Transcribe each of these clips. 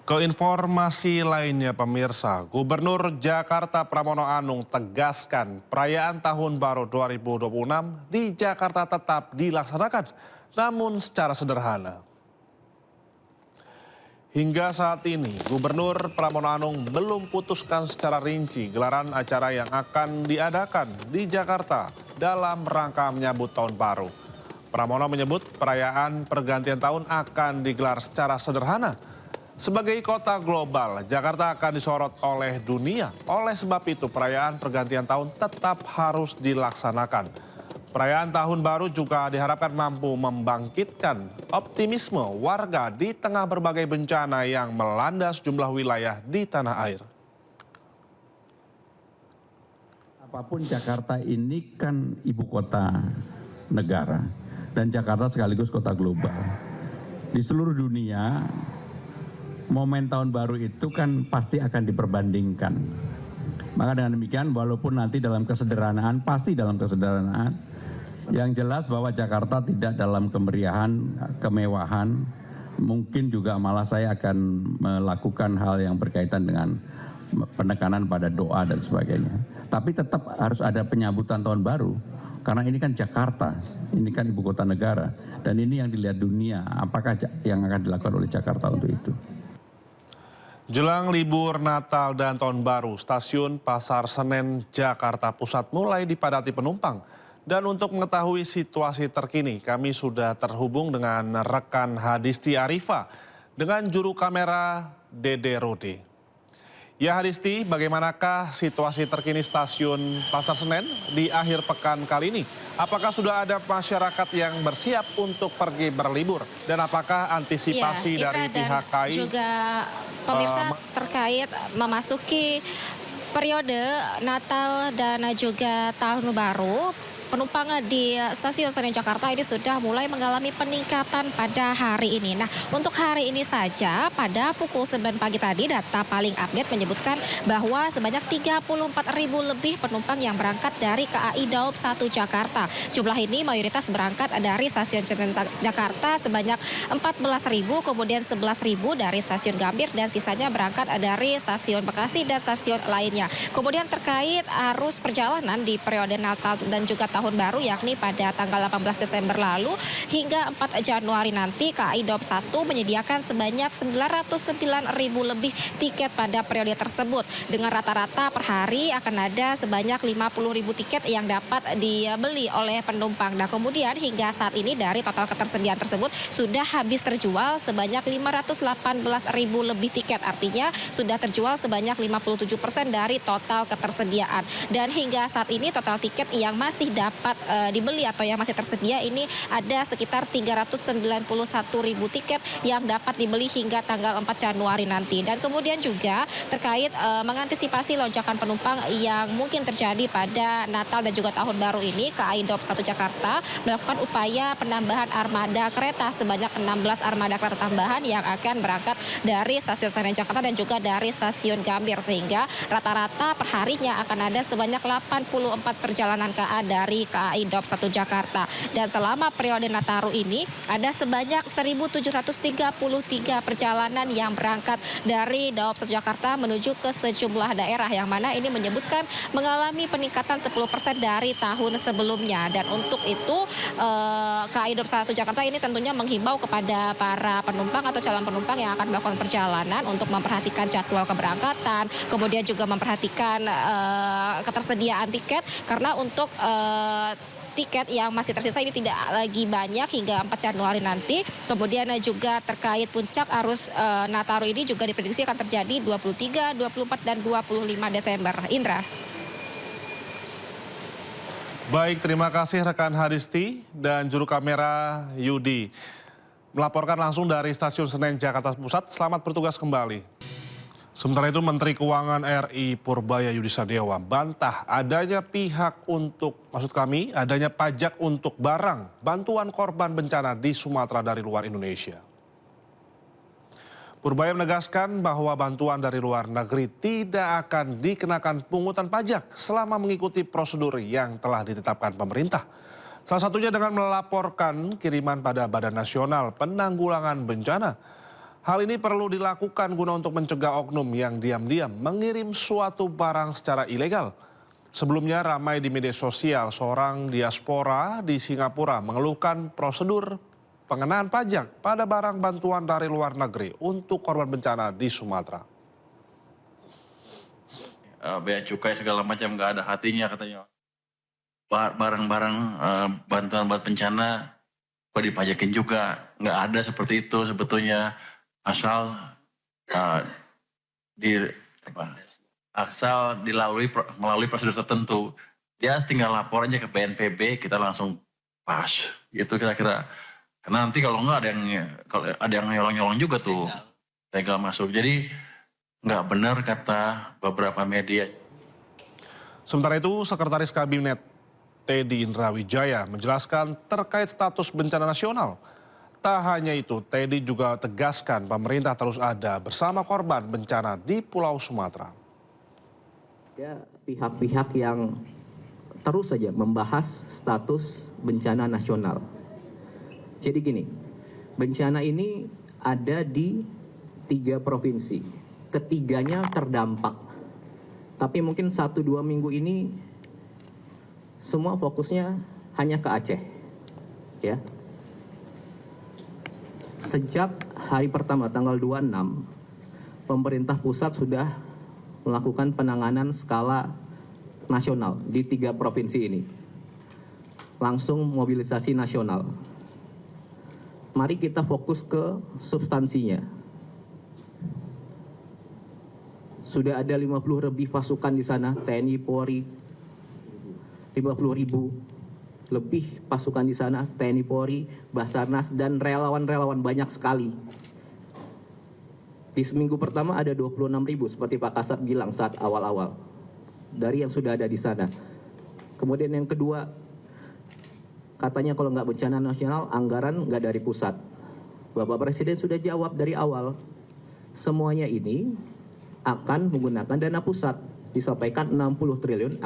Ke informasi lainnya pemirsa, Gubernur Jakarta Pramono Anung tegaskan perayaan Tahun Baru 2026 di Jakarta tetap dilaksanakan, namun secara sederhana. Hingga saat ini, Gubernur Pramono Anung belum putuskan secara rinci gelaran acara yang akan diadakan di Jakarta dalam rangka menyambut Tahun Baru. Pramono menyebut perayaan pergantian tahun akan digelar secara sederhana. Sebagai kota global, Jakarta akan disorot oleh dunia. Oleh sebab itu, perayaan pergantian tahun tetap harus dilaksanakan. Perayaan Tahun Baru juga diharapkan mampu membangkitkan optimisme warga di tengah berbagai bencana yang melanda sejumlah wilayah di tanah air. Apapun Jakarta ini kan ibu kota negara dan Jakarta sekaligus kota global. Di seluruh dunia, momen tahun baru itu kan pasti akan diperbandingkan. Maka dengan demikian walaupun nanti dalam kesederhanaan, pasti dalam kesederhanaan, yang jelas bahwa Jakarta tidak dalam kemeriahan, kemewahan, mungkin juga malah saya akan melakukan hal yang berkaitan dengan penekanan pada doa dan sebagainya. Tapi tetap harus ada penyambutan tahun baru, karena ini kan Jakarta, ini kan ibu kota negara, dan ini yang dilihat dunia, apakah yang akan dilakukan oleh Jakarta untuk itu. Jelang libur Natal dan Tahun Baru, stasiun Pasar Senen Jakarta Pusat mulai dipadati penumpang. Dan untuk mengetahui situasi terkini, kami sudah terhubung dengan rekan Hadisti Arifa dengan juru kamera Dede Rode. Ya Hadisti, bagaimanakah situasi terkini stasiun Pasar Senen di akhir pekan kali ini? Apakah sudah ada masyarakat yang bersiap untuk pergi berlibur? Dan apakah antisipasi dari pihak KAI? Juga pemirsa terkait memasuki periode Natal dan juga Tahun Baru, penumpang di stasiun Senen Jakarta ini sudah mulai mengalami peningkatan pada hari ini. Nah, untuk hari ini saja pada pukul 9 pagi tadi data paling update menyebutkan bahwa sebanyak 34.000 lebih penumpang yang berangkat dari KAI Daob 1 Jakarta. Jumlah ini mayoritas berangkat dari stasiun Senen Jakarta sebanyak 14.000, kemudian 11.000 dari stasiun Gambir dan sisanya berangkat dari stasiun Bekasi dan stasiun lainnya. Kemudian terkait arus perjalanan di periode Natal dan juga Tahun Baru yakni pada tanggal 18 Desember lalu hingga 4 Januari nanti KAI Daob 1 menyediakan sebanyak 909.000 lebih tiket pada periode tersebut. Dengan rata-rata per hari akan ada sebanyak 50.000 tiket yang dapat dibeli oleh penumpang. Nah, kemudian hingga saat ini dari total ketersediaan tersebut sudah habis terjual sebanyak 518.000 lebih tiket. Artinya sudah terjual sebanyak 57% dari total ketersediaan. Dan hingga saat ini total tiket yang masih dapat dibeli atau yang masih tersedia ini ada sekitar 391.000 tiket yang dapat dibeli hingga tanggal 4 Januari nanti. Dan kemudian juga terkait mengantisipasi lonjakan penumpang yang mungkin terjadi pada Natal dan juga Tahun Baru ini, KAI Daob 1 Jakarta melakukan upaya penambahan armada kereta sebanyak 16 armada kereta tambahan yang akan berangkat dari stasiun Senen Jakarta dan juga dari stasiun Gambir, sehingga rata-rata perharinya akan ada sebanyak 84 perjalanan KA dari KAI Daob 1 Jakarta. Dan selama periode Nataru ini ada sebanyak 1.733 perjalanan yang berangkat dari Daob 1 Jakarta menuju ke sejumlah daerah yang mana ini menyebutkan mengalami peningkatan 10% dari tahun sebelumnya. Dan untuk itu KAI Daob 1 Jakarta ini tentunya menghimbau kepada para penumpang atau calon penumpang yang akan melakukan perjalanan untuk memperhatikan jadwal keberangkatan, kemudian juga memperhatikan ketersediaan tiket, karena untuk tiket yang masih tersisa ini tidak lagi banyak hingga 4 Januari nanti. Kemudian juga terkait puncak arus Nataru ini juga diprediksi akan terjadi 23, 24, dan 25 Desember. Indra. Baik, terima kasih rekan Hadisti dan juru kamera Yudi. Melaporkan langsung dari Stasiun Senen Jakarta Pusat. Selamat bertugas kembali. Sementara itu Menteri Keuangan RI Purbaya Yudi Sadewa bantah adanya adanya pajak untuk barang bantuan korban bencana di Sumatera dari luar Indonesia. Purbaya menegaskan bahwa bantuan dari luar negeri tidak akan dikenakan pungutan pajak selama mengikuti prosedur yang telah ditetapkan pemerintah. Salah satunya dengan melaporkan kiriman pada Badan Nasional Penanggulangan Bencana. Hal ini perlu dilakukan guna untuk mencegah oknum yang diam-diam mengirim suatu barang secara ilegal. Sebelumnya ramai di media sosial seorang diaspora di Singapura mengeluhkan prosedur pengenaan pajak pada barang bantuan dari luar negeri untuk korban bencana di Sumatera. Bea cukai segala macam nggak ada hatinya katanya. Barang-barang bantuan buat bencana kok dipajakin juga. Nggak ada seperti itu sebetulnya. Asal melalui prosedur tertentu. Dia tinggal lapor aja ke BNPB, kita langsung pas. Gitu kira-kira. Karena nanti kalau nggak ada yang nyolong-nyolong juga tuh legal masuk. Jadi nggak benar kata beberapa media. Sementara itu, Sekretaris Kabinet Teddy Indrawijaya menjelaskan terkait status bencana nasional. Tak hanya itu, Teddy juga tegaskan pemerintah terus ada bersama korban bencana di Pulau Sumatera. Ya, pihak-pihak yang terus saja membahas status bencana nasional. Jadi gini, bencana ini ada di 3 provinsi. Ketiganya terdampak. Tapi mungkin 1-2 minggu ini semua fokusnya hanya ke Aceh. Ya. Sejak hari pertama tanggal 26, pemerintah pusat sudah melakukan penanganan skala nasional di 3 provinsi ini. Langsung mobilisasi nasional. Mari kita fokus ke substansinya. Sudah ada 50 lebih pasukan di sana, TNI, Polri, 50.000 lebih pasukan di sana, TNI, Polri, Basarnas, dan relawan-relawan banyak sekali. Di seminggu pertama ada 26.000 seperti Pak Kasat bilang saat awal-awal. Dari yang sudah ada di sana. Kemudian yang kedua, katanya kalau nggak bencana nasional, anggaran nggak dari pusat. Bapak Presiden sudah jawab dari awal. Semuanya ini akan menggunakan dana pusat. Disampaikan 60 triliun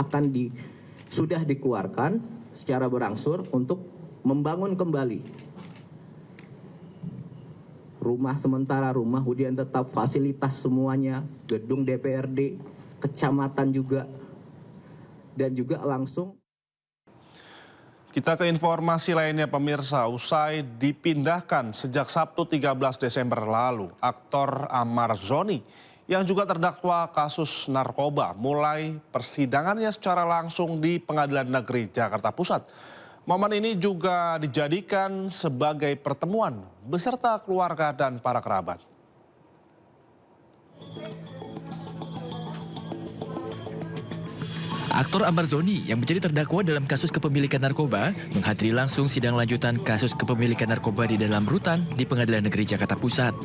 sudah dikeluarkan secara berangsur untuk membangun kembali rumah sementara, rumah hunian tetap, fasilitas semuanya, gedung DPRD, kecamatan juga, dan juga langsung. Kita ke informasi lainnya pemirsa, usai dipindahkan sejak Sabtu 13 Desember lalu, aktor Ahmad Zhoni yang juga terdakwa kasus narkoba mulai persidangannya secara langsung di Pengadilan Negeri Jakarta Pusat. Momen ini juga dijadikan sebagai pertemuan beserta keluarga dan para kerabat. Aktor Ahmad Zhoni yang menjadi terdakwa dalam kasus kepemilikan narkoba menghadiri langsung sidang lanjutan kasus kepemilikan narkoba di dalam rutan di Pengadilan Negeri Jakarta Pusat.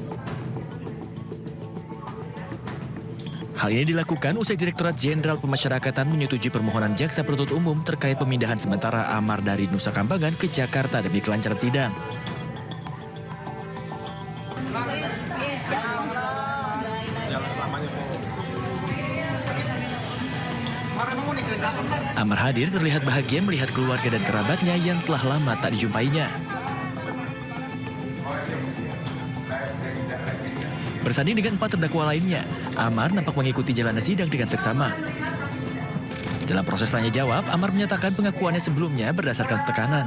Hal ini dilakukan usai Direktorat Jenderal Pemasyarakatan menyetujui permohonan jaksa penuntut umum terkait pemindahan sementara Ahmad dari Nusa Kambangan ke Jakarta demi kelancaran sidang. Ahmad hadir terlihat bahagia melihat keluarga dan kerabatnya yang telah lama tak dijumpainya. Bersanding dengan 4 terdakwa lainnya, Ahmad nampak mengikuti jalannya sidang dengan seksama. Dalam proses tanya jawab, Ahmad menyatakan pengakuannya sebelumnya berdasarkan tekanan.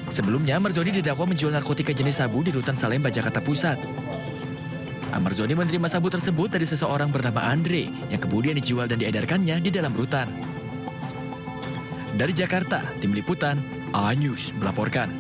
Sebelumnya, Ahmad Zhoni didakwa menjual narkotika jenis sabu di rutan Salemba, Jakarta Pusat. Ahmad Zhoni menerima sabu tersebut dari seseorang bernama Andre yang kemudian dijual dan diedarkannya di dalam rutan. Dari Jakarta, Tim Liputan, A News melaporkan.